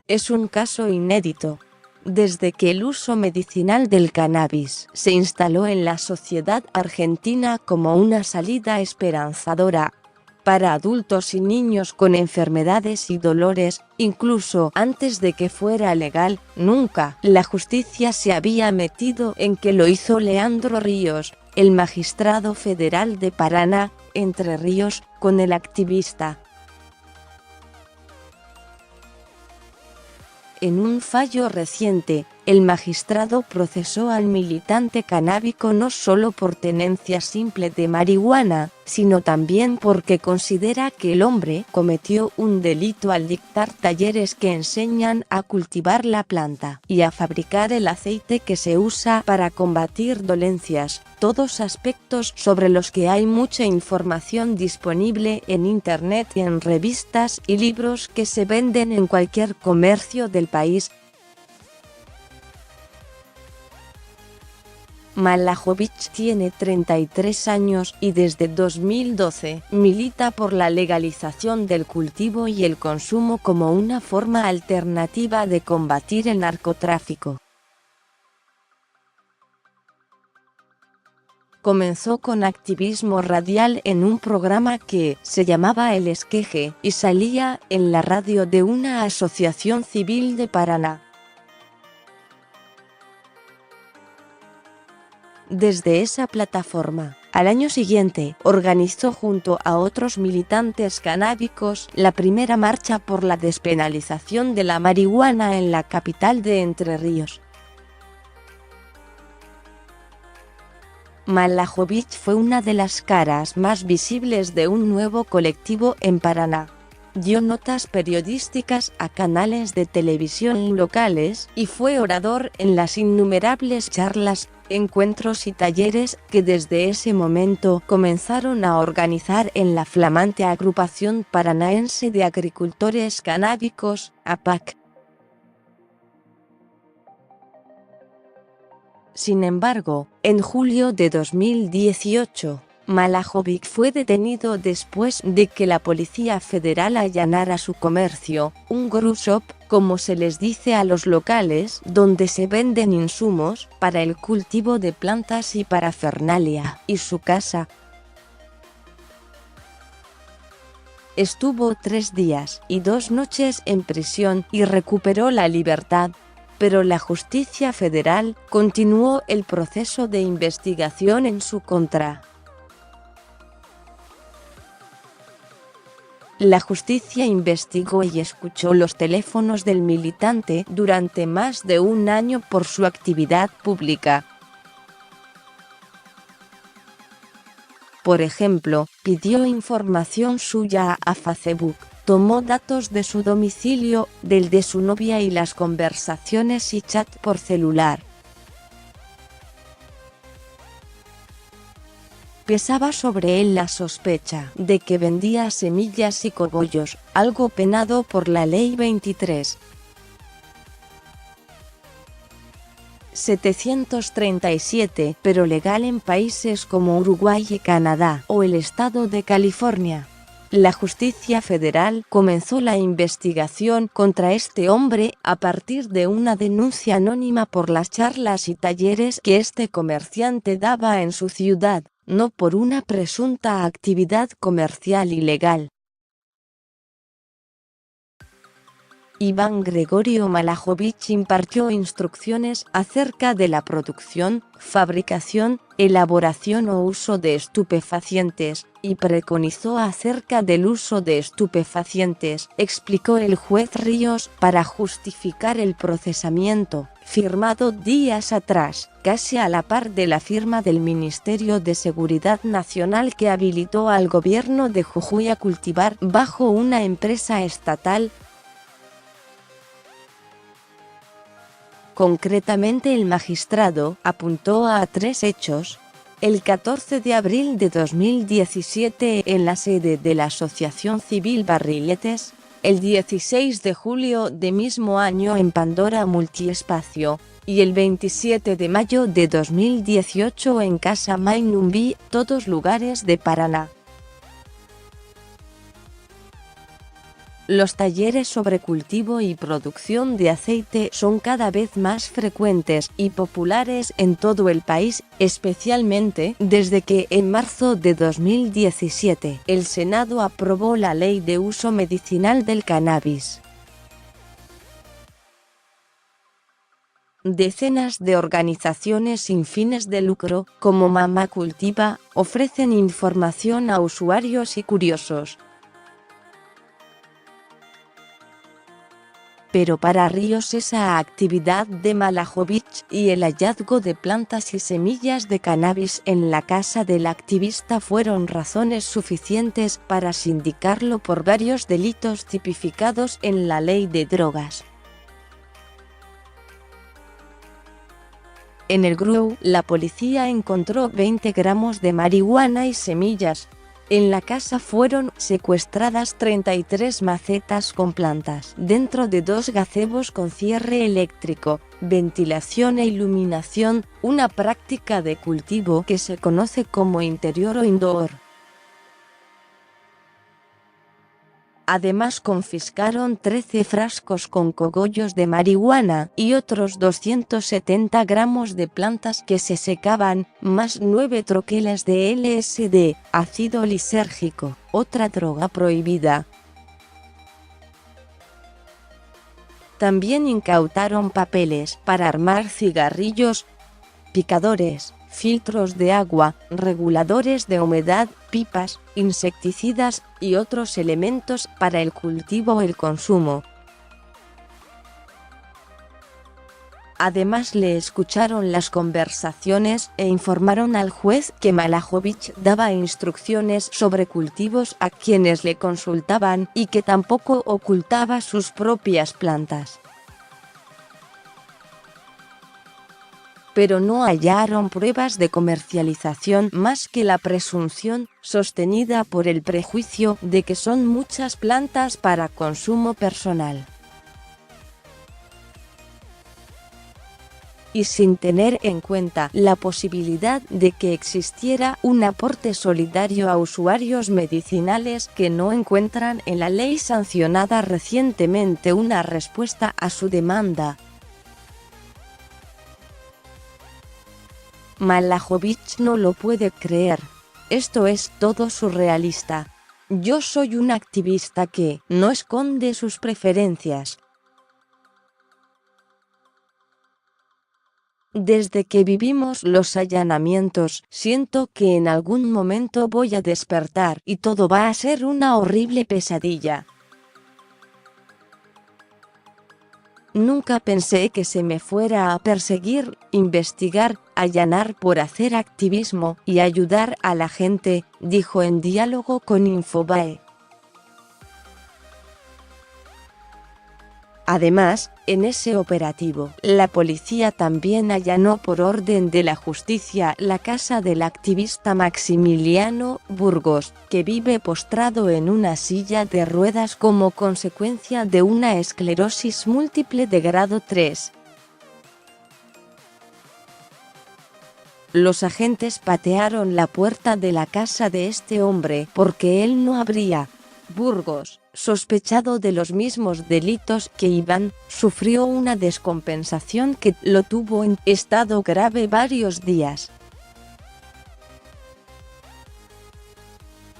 es un caso inédito. Desde que el uso medicinal del cannabis se instaló en la sociedad argentina como una salida esperanzadora para adultos y niños con enfermedades y dolores, incluso antes de que fuera legal, nunca la justicia se había metido en que lo hizo Leandro Ríos, el magistrado federal de Paraná, Entre Ríos, con el activista. En un fallo reciente, el magistrado procesó al militante canábico no solo por tenencia simple de marihuana, sino también porque considera que el hombre cometió un delito al dictar talleres que enseñan a cultivar la planta y a fabricar el aceite que se usa para combatir dolencias, todos aspectos sobre los que hay mucha información disponible en internet y en revistas y libros que se venden en cualquier comercio del país. Malajovic tiene 33 años y desde 2012 milita por la legalización del cultivo y el consumo como una forma alternativa de combatir el narcotráfico. Comenzó con activismo radial en un programa que se llamaba El Esqueje y salía en la radio de una asociación civil de Paraná. Desde esa plataforma, al año siguiente, organizó junto a otros militantes canábicos la primera marcha por la despenalización de la marihuana en la capital de Entre Ríos. Malajovic fue una de las caras más visibles de un nuevo colectivo en Paraná. Dio notas periodísticas a canales de televisión locales y fue orador en las innumerables charlas, encuentros y talleres que desde ese momento comenzaron a organizar en la flamante Agrupación Paranaense de Agricultores Canábicos, APAC. Sin embargo, en julio de 2018, Malajovic fue detenido después de que la Policía Federal allanara su comercio, un grow shop, como se les dice a los locales, donde se venden insumos para el cultivo de plantas y parafernalia, y su casa. Estuvo 3 días y 2 noches en prisión y recuperó la libertad. Pero la justicia federal continuó el proceso de investigación en su contra. La justicia investigó y escuchó los teléfonos del militante durante más de un año por su actividad pública. Por ejemplo, pidió información suya a Facebook. Tomó datos de su domicilio, del de su novia y las conversaciones y chat por celular. Pesaba sobre él la sospecha de que vendía semillas y cogollos, algo penado por la Ley 23. 737, pero legal en países como Uruguay y Canadá, o el estado de California. La justicia federal comenzó la investigación contra este hombre a partir de una denuncia anónima por las charlas y talleres que este comerciante daba en su ciudad, no por una presunta actividad comercial ilegal. Iván Gregorio Malajovic impartió instrucciones acerca de la producción, fabricación, elaboración o uso de estupefacientes, y preconizó acerca del uso de estupefacientes, explicó el juez Ríos, para justificar el procesamiento, firmado días atrás, casi a la par de la firma del Ministerio de Seguridad Nacional que habilitó al gobierno de Jujuy a cultivar bajo una empresa estatal. Concretamente, el magistrado apuntó a 3 hechos. El 14 de abril de 2017 en la sede de la Asociación Civil Barriletes, el 16 de julio de mismo año en Pandora Multiespacio, y el 27 de mayo de 2018 en Casa Mainumbi, todos lugares de Paraná. Los talleres sobre cultivo y producción de aceite son cada vez más frecuentes y populares en todo el país, especialmente desde que en marzo de 2017 el Senado aprobó la Ley de Uso Medicinal del Cannabis. Decenas de organizaciones sin fines de lucro, como Mama Cultiva, ofrecen información a usuarios y curiosos. Pero para Ríos esa actividad de Malajovich y el hallazgo de plantas y semillas de cannabis en la casa del activista fueron razones suficientes para sindicarlo por varios delitos tipificados en la ley de drogas. En el grow, la policía encontró 20 gramos de marihuana y semillas. En la casa fueron secuestradas 33 macetas con plantas dentro de 2 gazebos con cierre eléctrico, ventilación e iluminación, una práctica de cultivo que se conoce como interior o indoor. Además confiscaron 13 frascos con cogollos de marihuana y otros 270 gramos de plantas que se secaban, más 9 troqueles de LSD, ácido lisérgico, otra droga prohibida. También incautaron papeles para armar cigarrillos, picadores, filtros de agua, reguladores de humedad, pipas, insecticidas y otros elementos para el cultivo o el consumo. Además le escucharon las conversaciones e informaron al juez que Malajovich daba instrucciones sobre cultivos a quienes le consultaban y que tampoco ocultaba sus propias plantas. Pero no hallaron pruebas de comercialización más que la presunción, sostenida por el prejuicio, de que son muchas plantas para consumo personal. Y sin tener en cuenta la posibilidad de que existiera un aporte solidario a usuarios medicinales que no encuentran en la ley sancionada recientemente una respuesta a su demanda. Malajovich no lo puede creer. Esto es todo surrealista. Yo soy un activista que no esconde sus preferencias. Desde que vivimos los allanamientos, siento que en algún momento voy a despertar y todo va a ser una horrible pesadilla. Nunca pensé que se me fuera a perseguir, investigar, allanar por hacer activismo y ayudar a la gente, dijo en diálogo con Infobae. Además, en ese operativo, la policía también allanó por orden de la justicia la casa del activista Maximiliano Burgos, que vive postrado en una silla de ruedas como consecuencia de una esclerosis múltiple de grado 3. Los agentes patearon la puerta de la casa de este hombre porque él no abría. Burgos, sospechado de los mismos delitos que Iván, sufrió una descompensación que lo tuvo en estado grave varios días.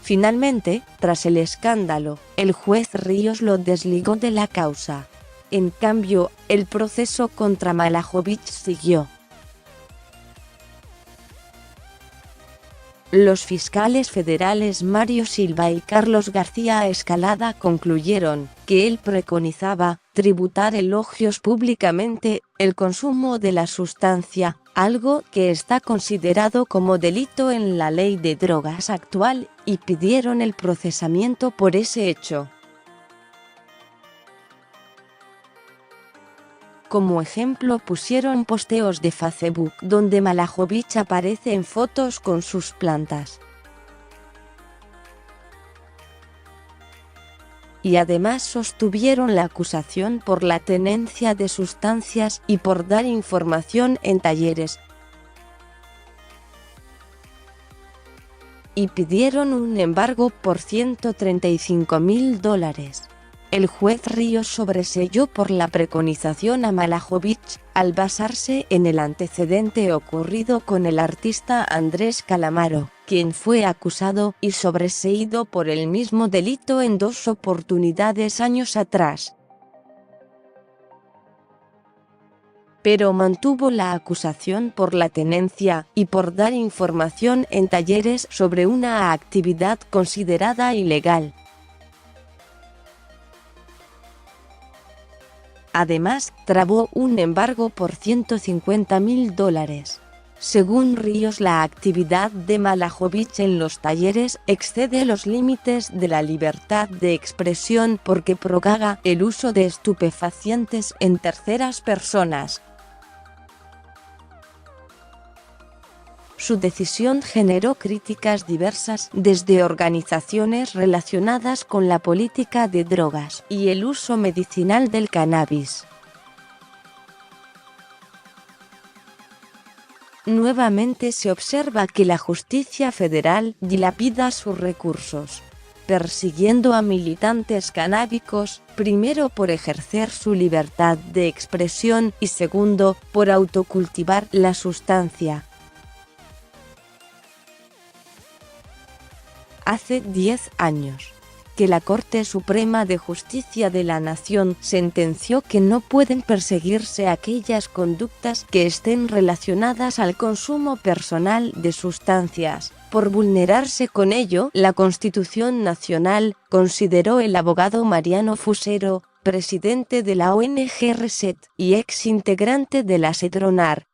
Finalmente, tras el escándalo, el juez Ríos lo desligó de la causa. En cambio, el proceso contra Malajovich siguió. Los fiscales federales Mario Silva y Carlos García Escalada concluyeron que él preconizaba tributar elogios públicamente el consumo de la sustancia, algo que está considerado como delito en la ley de drogas actual, y pidieron el procesamiento por ese hecho. Como ejemplo pusieron posteos de Facebook donde Malajovich aparece en fotos con sus plantas. Y además sostuvieron la acusación por la tenencia de sustancias y por dar información en talleres. Y pidieron un embargo por $135.000. el juez Ríos sobreseyó por la preconización a Malajovich, al basarse en el antecedente ocurrido con el artista Andrés Calamaro, quien fue acusado y sobreseído por el mismo delito en 2 oportunidades años atrás. Pero mantuvo la acusación por la tenencia y por dar información en talleres sobre una actividad considerada ilegal. Además, trabó un embargo por $150.000. Según Ríos, la actividad de Malajovich en los talleres excede los límites de la libertad de expresión porque propaga el uso de estupefacientes en terceras personas. Su decisión generó críticas diversas desde organizaciones relacionadas con la política de drogas y el uso medicinal del cannabis. Nuevamente se observa que la justicia federal dilapida sus recursos, persiguiendo a militantes canábicos, primero por ejercer su libertad de expresión y segundo, por autocultivar la sustancia. Hace 10 años que la Corte Suprema de Justicia de la Nación sentenció que no pueden perseguirse aquellas conductas que estén relacionadas al consumo personal de sustancias, por vulnerarse con ello la Constitución Nacional, consideró el abogado Mariano Fusero, presidente de la ONG Reset y ex integrante de la Sedronar.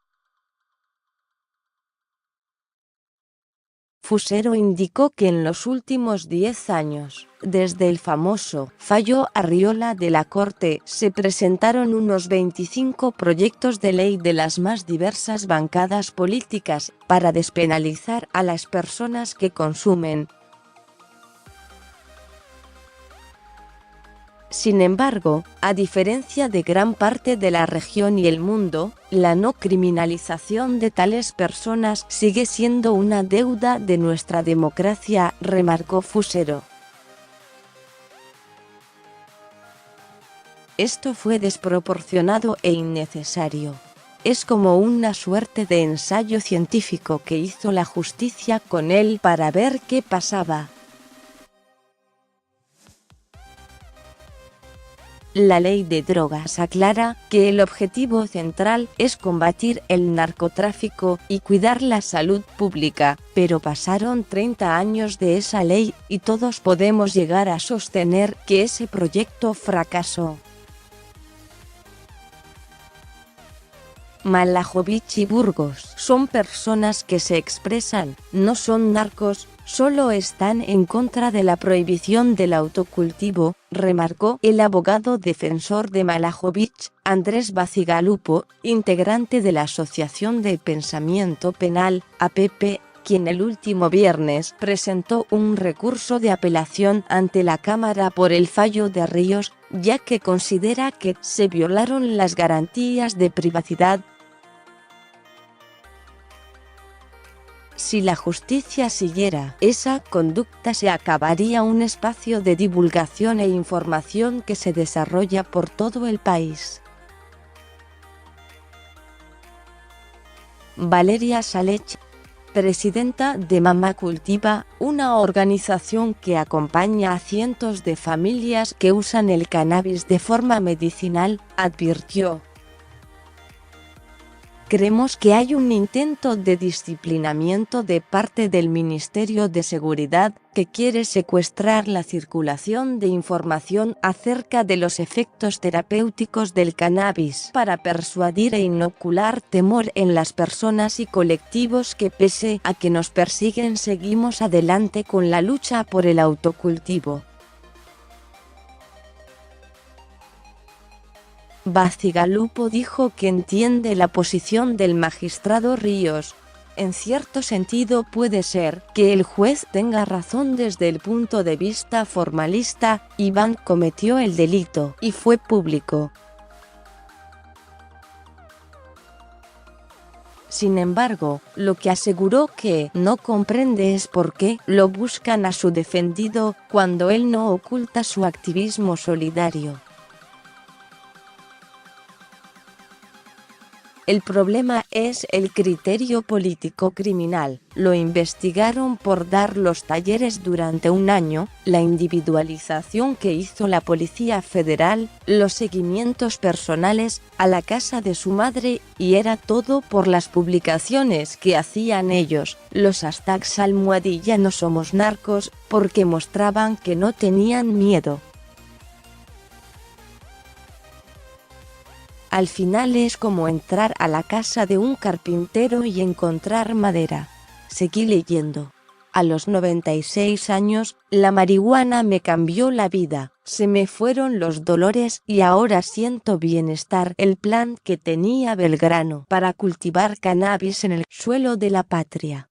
Fusero indicó que en los últimos 10 años, desde el famoso fallo Arriola de la Corte, se presentaron unos 25 proyectos de ley de las más diversas bancadas políticas para despenalizar a las personas que consumen. Sin embargo, a diferencia de gran parte de la región y el mundo, la no criminalización de tales personas sigue siendo una deuda de nuestra democracia, remarcó Fusero. Esto fue desproporcionado e innecesario. Es como una suerte de ensayo científico que hizo la justicia con él para ver qué pasaba. La ley de drogas aclara que el objetivo central es combatir el narcotráfico y cuidar la salud pública, pero pasaron 30 años de esa ley y todos podemos llegar a sostener que ese proyecto fracasó. Malajovich y Burgos son personas que se expresan, no son narcos, solo están en contra de la prohibición del autocultivo, remarcó el abogado defensor de Malajovich, Andrés Bacigalupo, integrante de la Asociación de Pensamiento Penal, APP, quien el último viernes presentó un recurso de apelación ante la Cámara por el fallo de Ríos, ya que considera que se violaron las garantías de privacidad. Si la justicia siguiera esa conducta, se acabaría un espacio de divulgación e información que se desarrolla por todo el país. Valeria Salech, presidenta de Mamá Cultiva, una organización que acompaña a cientos de familias que usan el cannabis de forma medicinal, advirtió: creemos que hay un intento de disciplinamiento de parte del Ministerio de Seguridad, que quiere secuestrar la circulación de información acerca de los efectos terapéuticos del cannabis para persuadir e inocular temor en las personas y colectivos que, pese a que nos persiguen, seguimos adelante con la lucha por el autocultivo. Bacigalupo dijo que entiende la posición del magistrado Ríos. En cierto sentido puede ser que el juez tenga razón desde el punto de vista formalista. Iván cometió el delito y fue público. Sin embargo, lo que aseguró que no comprende es por qué lo buscan a su defendido, cuando él no oculta su activismo solidario. El problema es el criterio político criminal. Lo investigaron por dar los talleres durante un año, la individualización que hizo la Policía Federal, los seguimientos personales a la casa de su madre, y era todo por las publicaciones que hacían ellos, los hashtags almohadilla no somos narcos, porque mostraban que no tenían miedo. Al final es como entrar a la casa de un carpintero y encontrar madera. Seguí leyendo. A los 96 años, la marihuana me cambió la vida, se me fueron los dolores y ahora siento bienestar. El plan que tenía Belgrano para cultivar cannabis en el suelo de la patria.